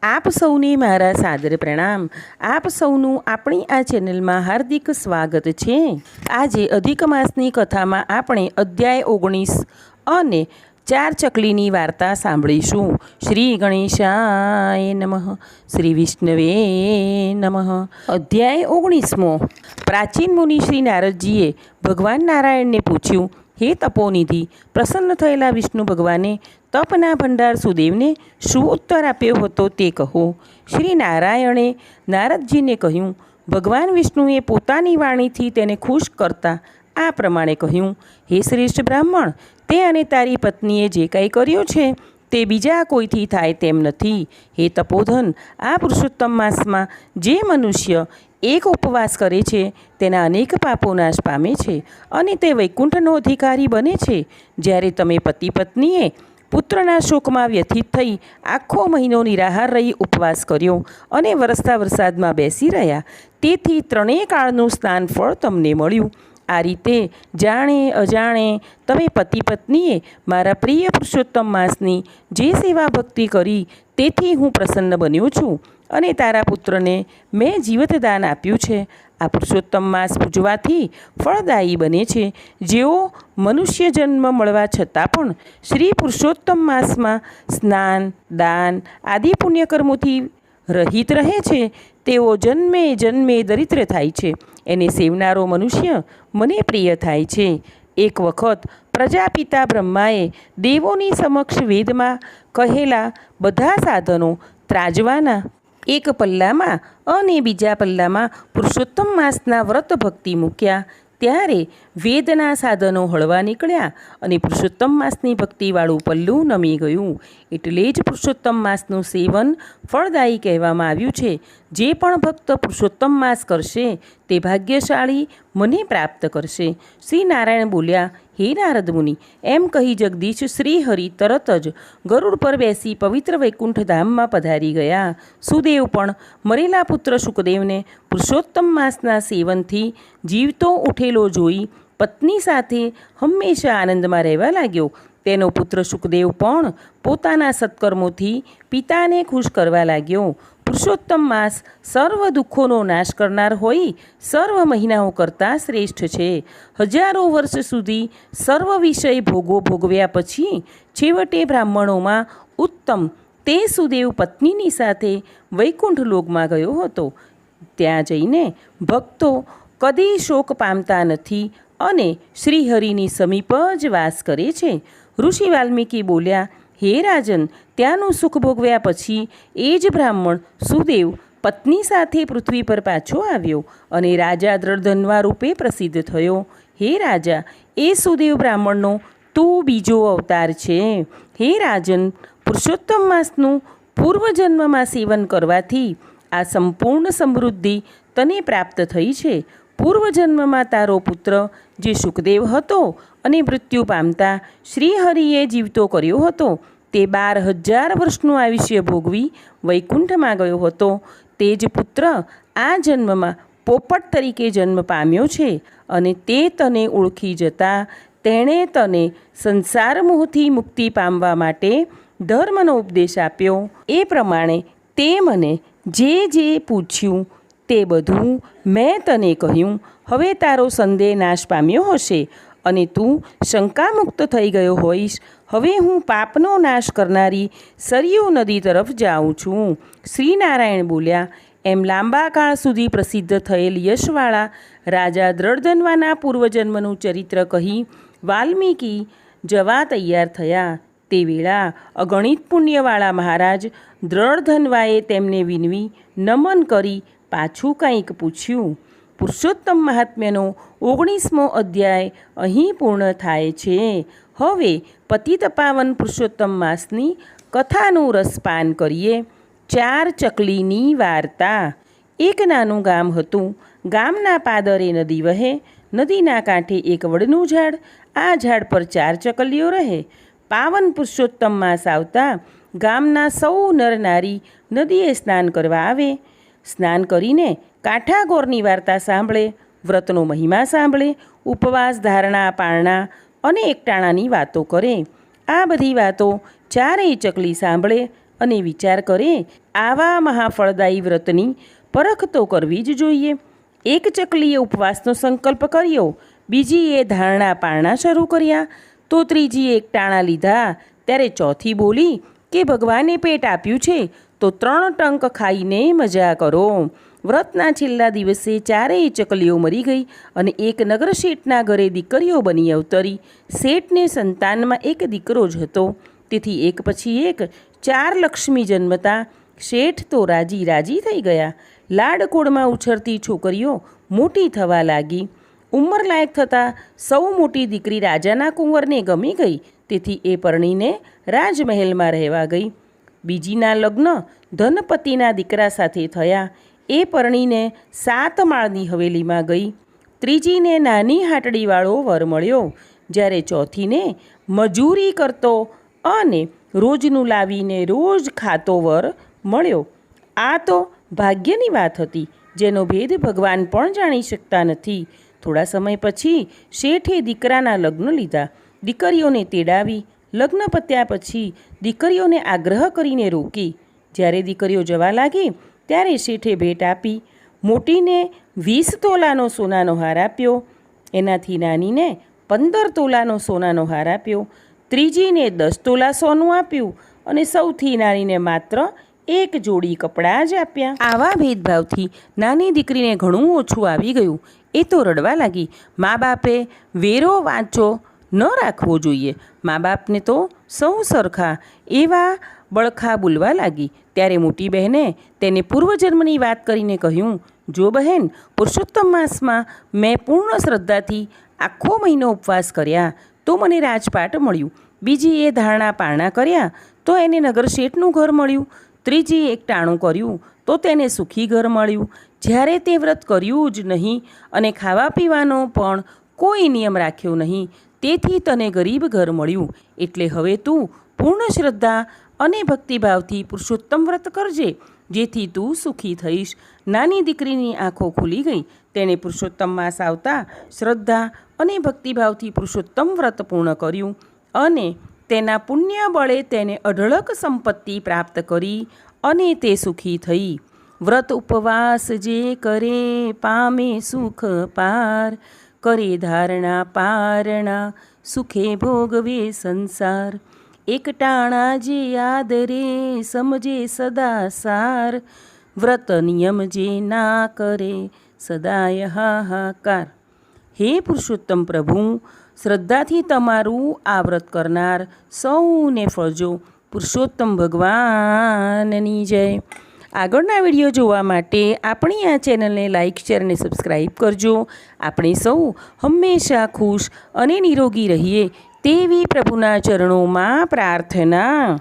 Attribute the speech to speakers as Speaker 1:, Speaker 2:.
Speaker 1: આપ સૌને મારા સાદર પ્રણામ. આપ સૌનું આપણી આ ચેનલમાં હાર્દિક સ્વાગત છે. આજે અધિક માસની કથામાં આપણે અધ્યાય 19 અને 4 ચકલીની વાર્તા સાંભળીશું. શ્રી ગણેશાય નમઃ. શ્રી વિષ્ણવે નમઃ. અધ્યાય 19મો. પ્રાચીન મુનિ શ્રી નારદજીએ ભગવાન નારાયણને પૂછ્યું, હે તપોનિધિ, પ્રસન્ન થયેલા વિષ્ણુ ભગવાને તપના ભંડાર સુદેવને શું ઉત્તર આપ્યો હતો તે કહો. શ્રી નારાયણે નારદજીને કહ્યું, ભગવાન વિષ્ણુએ પોતાની વાણીથી તેને ખુશ કરતા આ પ્રમાણે કહ્યું, હે શ્રેષ્ઠ બ્રાહ્મણ, તે અને તારી પત્નીએ જે કંઈ કર્યું છે તે બીજા કોઈથી થાય તેમ નથી. હે તપોધન, આ પુરુષોત્તમ માસમાં જે મનુષ્ય એક ઉપવાસ કરે છે તેના અનેક પાપો નાશ પામે છે અને તે વૈકુંઠનો અધિકારી બને છે. જ્યારે તમે પતિ પત્નીએ પુત્રના શોકમાં વ્યથિત થઈ આખો મહિનો નિરાહાર રહી ઉપવાસ કર્યો અને વરસતા વરસાદમાં બેસી રહ્યા, તેથી ત્રણેય કાળનું સ્નાન ફળ તમને મળ્યું. આ રીતે જાણે અજાણે તમે પતિ પત્નીએ મારા પ્રિય પુરુષોત્તમ માસની જે સેવા ભક્તિ કરી તેથી હું પ્રસન્ન બન્યો છું અને તારા પુત્રને મેં જીવતદાન આપ્યું છે. આ પુરુષોત્તમ માસ પૂજવાથી ફળદાયી બને છે. જેઓ મનુષ્ય જન્મ મળવા છતાં પણ શ્રી પુરુષોત્તમ માસમાં સ્નાન, દાન આદિ પુણ્યકર્મોથી રહિત રહે છે તેઓ જન્મે જન્મે દરિદ્ર થાય છે. એને સેવનારો મનુષ્ય મને પ્રિય થાય છે. એક વખત પ્રજાપિતા બ્રહ્માએ દેવોની સમક્ષ વેદમાં કહેલા બધા સાધનો ત્રાજવાના એક પલ્લામાં અને બીજા પલ્લામાં પુરુષોત્તમ માસના વ્રત ભક્તિ મૂક્યા. ત્યારે વેદના સાધનો હળવા નીકળ્યા અને પુરુષોત્તમ માસની ભક્તિવાળું પલ્લું નમી ગયું. એટલે જ પુરુષોત્તમ માસનું સેવન ફળદાયી કહેવામાં આવ્યું છે. જે પણ ભક્ત પુરુષોત્તમ માસ કરશે તે ભાગ્યશાળી મને પ્રાપ્ત કરશે. શ્રી નારાયણ બોલ્યા, હે નારદ મુનિ, એમ કહી જગદીશ શ્રી હરિ તરત જ ગરુડ પર બેસી પવિત્ર વૈકુંઠ ધામમાં પધારી ગયા. સુદેવ પણ મરેલા પુત્ર શુકદેવને પુરુષોત્તમ માસના સેવનથી જીવતો ઉઠેલો જોઈ પત્ની સાથે હંમેશા આનંદમાં રહેવા લાગ્યો. તેનો પુત્ર શુકદેવ પણ પોતાના સત્કર્મોથી પિતાને ખુશ કરવા લાગ્યો. પુરુષોત્તમ માસ સર્વ દુઃખોનો નાશ કરનાર હોઈ સર્વ મહિનાઓ કરતાં શ્રેષ્ઠ છે. હજારો વર્ષ સુધી સર્વ વિષય ભોગો ભોગવ્યા પછી છેવટે બ્રાહ્મણોમાં ઉત્તમ તે સુદેવ પત્નીની સાથે વૈકુંઠ લોકમાં ગયો હતો. ત્યાં જઈને ભક્તો કદી શોક પામતા નથી અને શ્રીહરિની સમીપ જ વાસ કરે છે. ઋષિ વાલ્મીકી બોલ્યા, હે રાજન, ત્યાંનું સુખ ભોગવ્યા પછી એ જ બ્રાહ્મણ સુદેવ પત્ની સાથે પૃથ્વી પર પાછો આવ્યો અને રાજા દ્રઢધન્વા રૂપે પ્રસિદ્ધ થયો. હે રાજા, એ સુદેવ બ્રાહ્મણનો તું બીજો અવતાર છે. હે રાજન, પુરુષોત્તમ માસનું પૂર્વજન્મમાં સેવન કરવાથી આ સંપૂર્ણ સમૃદ્ધિ તને પ્રાપ્ત થઈ છે. પૂર્વજન્મમાં તારો પુત્ર જે શુકદેવ હતો અને મૃત્યુ પામતા શ્રીહરિએ જીવતો કર્યો હતો તે 12,000 વર્ષનું આયુષ્ય ભોગવી વૈકુંઠમાં ગયો હતો. તે જ પુત્ર આ જન્મમાં પોપટ તરીકે જન્મ પામ્યો છે અને તે તને ઓળખી જતા તેણે તને સંસાર મોહથી મુક્તિ પામવા માટે ધર્મનો ઉપદેશ આપ્યો. એ પ્રમાણે તે મને જે પૂછ્યું તે બધું મેં તને કહ્યું. હવે તારો સંદેહ નાશ પામ્યો હશે અને તું શંકામુક્ત થઈ ગયો હોઈશ. હવે હું પાપનો નાશ કરનારી સરયુ નદી તરફ જાઉં છું. શ્રી નારાયણ બોલ્યા, એમ લાંબા કાળ સુધી પ્રસિદ્ધ થયેલ યશવાળા રાજા દ્રઢધન્વાના પૂર્વજન્મનું ચરિત્ર કહી વાલ્મીકી જવા તૈયાર થયા. તે વેળા અગણિત પુણ્યવાળા મહારાજ દ્રઢધન્વાએ તેમને વિનવી નમન કરી પાછું કંઈક પૂછ્યું. પુરુષોત્તમ મહાત્મ્યનો 19મો અધ્યાય અહીં પૂર્ણ થાય છે. હવે પતિતપાવન પુરુષોત્તમ માસની કથાનું રસપાન કરીએ. 4 ચકલીની વાર્તા. એક નાનું ગામ હતું. ગામના પાદરે નદી વહે. નદીના કાંઠે એક વડનું ઝાડ. આ ઝાડ પર 4 ચકલીઓ રહે. પાવન પુરુષોત્તમ માસ આવતા ગામના સૌ નર નારી નદીએ સ્નાન કરવા આવે. સ્નાન કરીને કાંઠાગોરની વાર્તા સાંભળે, વ્રતનો મહિમા સાંભળે, ઉપવાસ, ધારણા, પારણા અને એકટાણાની વાતો કરે. આ બધી વાતો 4 ચકલી સાંભળે અને વિચાર કરે, આવા મહાફળદાયી વ્રતની પરખ તો કરવી જ જોઈએ. એક ચકલીએ ઉપવાસનો સંકલ્પ કર્યો, બીજીએ ધારણા પારણા શરૂ કર્યા, તો ત્રીજીએ એક ટાણા લીધા. ત્યારે ચોથી બોલી કે ભગવાને પેટ આપ્યું છે તો 3 ટંક ખાઈને મજા કરો. વ્રતના છેલ્લા દિવસે 4 ચકલીઓ મરી ગઈ અને એક નગર શેઠના ઘરે દીકરીઓ બની અવતરી. શેઠને સંતાનમાં એક દીકરો જ હતો, તેથી એક પછી એક 4 લક્ષ્મી જન્મતા શેઠ તો રાજી રાજી થઈ ગયા. લાડકોડમાં ઉછળતી છોકરીઓ મોટી થવા લાગી. ઉંમરલાયક થતાં સૌ મોટી દીકરી રાજાના કુંવરને ગમી ગઈ, તેથી એ પરણીને રાજમહેલમાં રહેવા ગઈ. બીજીના લગ્ન ધનપતિના દીકરા સાથે થયા. એ પરણીને 7 માળની હવેલીમાં ગઈ. ત્રીજીને નાની હાટડીવાળો વર મળ્યો, જ્યારે ચોથીને મજૂરી કરતો અને રોજનું લાવીને રોજ ખાતો વર મળ્યો. આ તો ભાગ્યની વાત હતી, જેનો ભેદ ભગવાન પણ જાણી શકતા નથી. થોડા સમય પછી શેઠે દીકરાના લગ્ન લીધા. દીકરીઓને તેડાવી. લગ્ન પત્યા પછી દીકરીઓને આગ્રહ કરીને રોકી. જ્યારે દીકરીઓ જવા લાગી ત્યારે શેઠે ભેટ આપી. મોટીને 20 તોલાનો સોનાનો હાર આપ્યો, એનાથી નાનીને 15 તોલાનો સોનાનો હાર આપ્યો, ત્રીજીને 10 તોલા સોનું આપ્યું અને સૌથી નાનીને માત્ર 1 જોડી કપડાં જ આપ્યા. આવા ભેદભાવથી નાની દીકરીને ઘણું ઓછું આવી ગયું. એ તો રડવા લાગી. મા બાપે વેરો વાંચો ન રાખવો જોઈએ, મા બાપને તો સૌ સરખા, એવા બળખા બોલવા લાગી. ત્યારે મોટી બહેને તેને પૂર્વજન્મની વાત કરીને કહ્યું, જો બહેન, પુરુષોત્તમ માસમાં મેં પૂર્ણ શ્રદ્ધાથી આખો મહિનો ઉપવાસ કર્યા તો મને રાજપાટ મળ્યું. બીજીએ ધારણા પારણા કર્યા તો એને નગર શેઠનું ઘર મળ્યું. ત્રીજીએ એક ટાણું કર્યું તો તેને સુખી ઘર મળ્યું. જ્યારે તે વ્રત કર્યું જ નહીં અને ખાવા પીવાનો પણ કોઈ નિયમ રાખ્યો નહીં, તેથી તને ગરીબ ઘર મળ્યું. એટલે હવે તું પૂર્ણ શ્રદ્ધા અને ભક્તિભાવથી પુરુષોત્તમ વ્રત કરજે, જેથી તું સુખી થઈશ. નાની દીકરીની આંખો ખુલી ગઈ. તેણે પુરુષોત્તમ માસ આવતા શ્રદ્ધા અને ભક્તિભાવથી પુરુષોત્તમ વ્રત પૂર્ણ કર્યું અને તેના પુણ્ય બળે તેને અઢળક સંપત્તિ પ્રાપ્ત કરી અને તે સુખી થઈ. વ્રત ઉપવાસ જે કરે પામે સુખ પાર, કરે ધારણા પારણા સુખે ભોગવે સંસાર. એક ટાણા જે આદરે સમજે સદા સાર, વ્રત નિયમ જે ના કરે સદાય હાહાકાર. હે પુરુષોત્તમ પ્રભુ, શ્રદ્ધાથી તમારું આ વ્રત કરનાર સૌને ફળજો. પુરુષોત્તમ ભગવાનની જય. આગળના વિડીયો જોવા માટે આપણી આ ચેનલને લાઇક, શેર અને સબસ્ક્રાઈબ કરજો. આપણે સૌ હંમેશા ખુશ અને નિરોગી રહીએ તેવી પ્રભુના ચરણોમાં પ્રાર્થના.